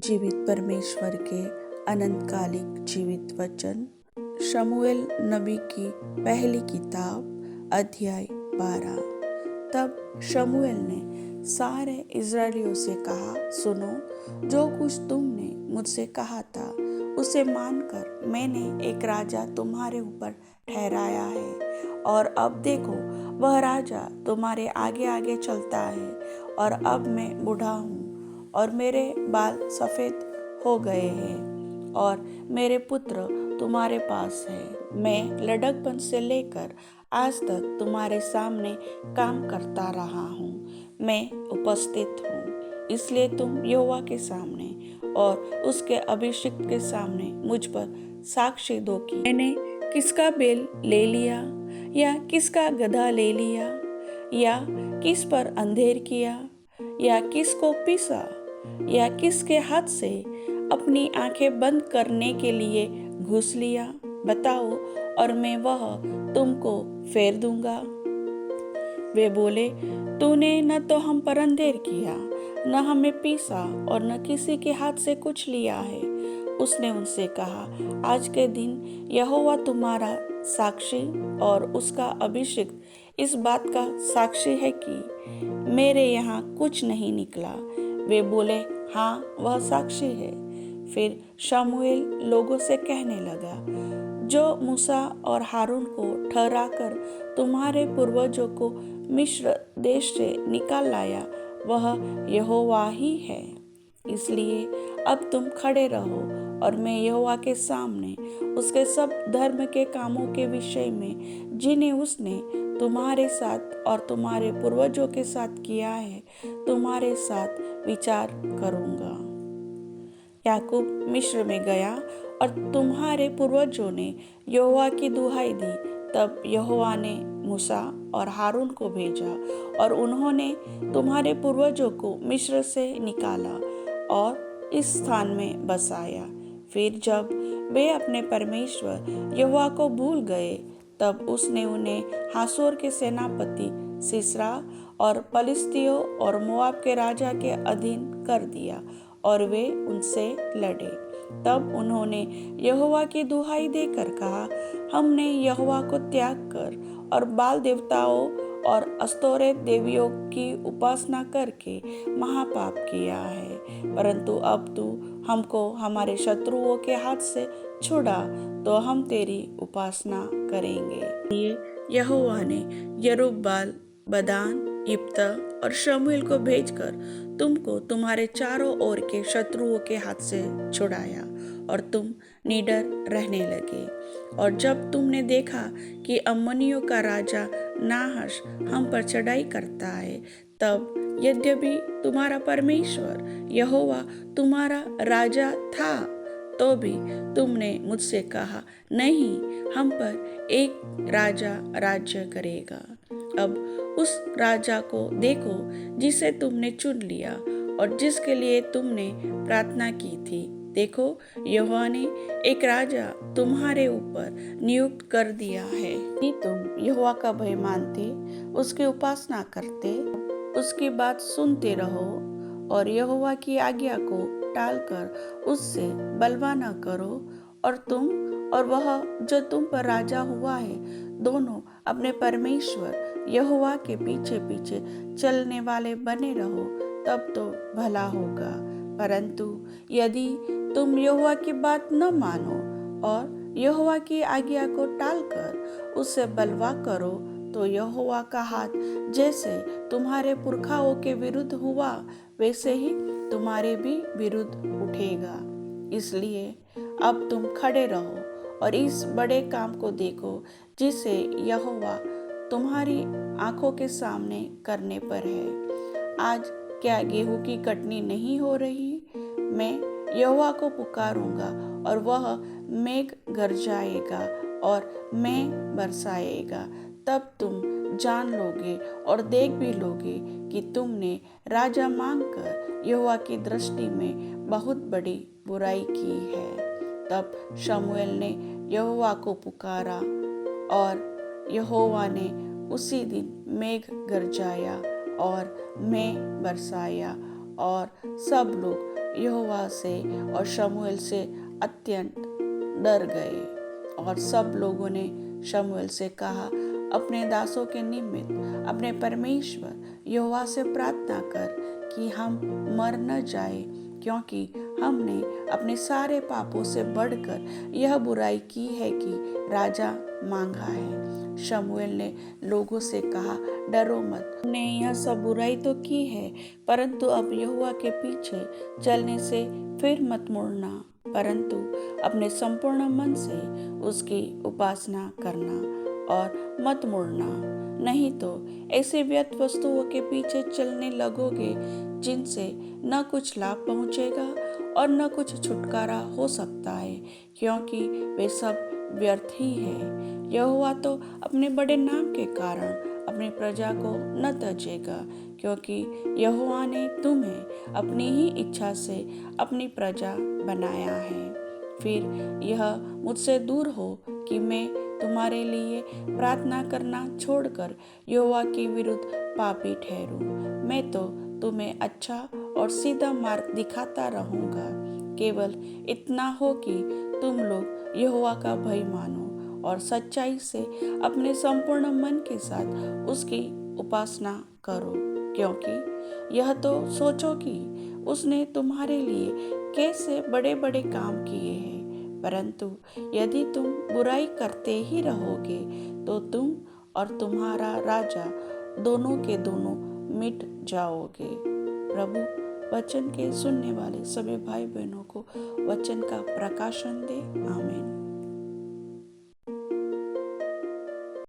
जीवित परमेश्वर के अनंतकालिक जीवित वचन। शमूएल नबी की पहली किताब अध्याय 12। तब शमूएल ने सारे इजरायलियों से कहा, सुनो, जो कुछ तुमने मुझसे कहा था उसे मानकर मैंने एक राजा तुम्हारे ऊपर ठहराया है। और अब देखो, वह राजा तुम्हारे आगे आगे चलता है। और अब मैं बूढ़ा हूँ और मेरे बाल सफ़ेद हो गए हैं और मेरे पुत्र तुम्हारे पास है। मैं लड़कपन से लेकर आज तक तुम्हारे सामने काम करता रहा हूँ। मैं उपस्थित हूँ, इसलिए तुम यहोवा के सामने और उसके अभिषिक्त के सामने मुझ पर साक्षी दो कि मैंने किसका बैल ले लिया या किसका गधा ले लिया या किस पर अंधेर किया या किसको पीसा या किसके हाथ से अपनी आंखें बंद करने के लिए घुस लिया। बताओ और मैं वह तुमको फेर दूंगा। वे बोले, तूने न तो हम पर अंधेर किया, न हमें पीसा और न किसी के हाथ से कुछ लिया है। उसने उनसे कहा, आज के दिन यहोवा तुम्हारा साक्षी और उसका अभिषिक्त इस बात का साक्षी है कि मेरे यहाँ कुछ नहीं निकला। वे बोले, हाँ, वह साक्षी है। फिर शमूएल लोगों से कहने लगा, जो मूसा और हारून को ठहराकर तुम्हारे पूर्वजों को मिस्र देश से निकाल लाया, वह यहोवा ही है। इसलिए अब तुम खड़े रहो और मैं यहोवा के सामने उसके सब धर्म के कामों के विषय में जिन्हें उसने तुम्हारे साथ और तुम्हारे पूर्वजों के साथ किया है, तुम्हारे साथ विचार करूंगा। याकूब मिस्र में गया और तुम्हारे पूर्वजों ने यहोवा की दुहाई दी। तब यहोवा ने मूसा और हारून को भेजा और उन्होंने तुम्हारे पूर्वजों को मिस्र से निकाला और इस स्थान में बसाया। फिर जब वे अपने परमेश्वर यहोवा को भूल गए, तब उसने उन्हें हासोर के सेनापति सीसरा और पलिस्तियों और मोआब के राजा के अधीन कर दिया और वे उनसे लड़े। तब उन्होंने यहोवा की दुहाई देकर कहा, हमने यहोवा को त्याग कर और बाल देवताओं और अस्तोरेत देवियों की उपासना करके महापाप किया है। परंतु अब तू हमको हमारे शत्रुओं के हाथ से छुड़ा, तो हम तेरी उपासना करेंगे। ये यहोवा ने यरूब्बाल, बदान, यिप्तह और शमूएल को भेजकर तुमको तुम्हारे चारों ओर के शत्रुओं के हाथ से छुड़ाया और तुम निडर रहने लगे। और जब तुमने देखा कि अम्मोनियों का राजा नाहश हम पर चढ़ाई करता है, तब यद्यपि तुम्हारा परमेश्वर यहोवा तुम्हारा राजा था, तो भी तुमने मुझसे कहा, नहीं, हम पर एक राजा राज्य करेगा। अब उस राजा को देखो जिसे तुमने चुन लिया और जिसके लिए तुमने प्रार्थना की थी। देखो, यहोवा ने एक राजा तुम्हारे ऊपर नियुक्त कर दिया है। यदि तुम यहोवा का भय मानते, उसकी उपासना करते, उसकी बात सुनते रहो और यहोवा की आज्ञा को टालकर उससे बलवा न करो, और तुम और वह जो तुम पर राजा हुआ है दोनों अपने परमेश्वर यहोवा के पीछे पीछे चलने वाले बने रहो, तब तो भला होगा। परंतु यदि तुम यहोवा की बात न मानो और यहोवा की आज्ञा को टालकर उससे बलवा करो, तो यहोवा का हाथ जैसे तुम्हारे पुरखाओं के विरुद्ध हुआ, वैसे ही तुम्हारे भी विरुद्ध उठेगा। इसलिए अब तुम खड़े रहो और इस बड़े काम को देखो जिसे यहोवा तुम्हारी आंखों के सामने करने पर है। आज क्या गेहूं की कटनी नहीं हो रही? मैं यहोवा को पुकारूंगा और वह मेघ गरजाएगा और मैं बरसाएगा। तब तुम जान लोगे और देख भी लोगे कि तुमने राजा मांगकर यहोवा की दृष्टि में बहुत बड़ी बुराई की है। तब शमूएल ने यहोवा को पुकारा और यहोवा ने उसी दिन मेघ गरजाया और मैं बरसाया और सब लोग यहोवा से और शमूएल से अत्यंत डर गए। और सब लोगों ने शमूएल से कहा, अपने दासों के निमित्त अपने परमेश्वर यहोवा से प्रार्थना कर कि हम मर न जाए, क्योंकि हमने अपने सारे पापों से बढ़कर यह बुराई की है कि राजा मांगा है। शमूएल ने लोगों से कहा, डरो मत, हमने यह सब बुराई तो की है, परंतु अब यहोवा के पीछे चलने से फिर मत मुड़ना, परंतु अपने संपूर्ण मन से उसकी उपासना करना और मत मुड़ना, नहीं तो ऐसे व्यर्थ वस्तुओं के पीछे चलने लगोगे जिनसे न कुछ लाभ पहुंचेगा और न कुछ छुटकारा हो सकता है, क्योंकि वे सब व्यर्थ ही है। यहोवा तो अपने बड़े नाम के कारण अपनी प्रजा को न तजेगा, क्योंकि यहोवा ने तुम्हें अपनी ही इच्छा से अपनी प्रजा बनाया है। फिर यह मुझसे दूर हो कि मैं तुम्हारे लिए प्रार्थना करना छोड़कर यहोवा के विरुद्ध पापी ठहरूं। मैं तो तुम्हें अच्छा और सीधा मार्ग दिखाता रहूंगा। केवल इतना हो कि तुम लोग यहोवा का भय मानो और सच्चाई से अपने संपूर्ण मन के साथ उसकी उपासना करो, क्योंकि यह तो सोचो कि उसने तुम्हारे लिए कैसे बड़े बड़े काम किए हैं। परंतु यदि तुम बुराई करते ही रहोगे तो तुम और तुम्हारा राजा दोनों के दोनों मिट जाओगे। प्रभु वचन के सुनने वाले सभी भाई बहनों को वचन का प्रकाशन दे। आमीन।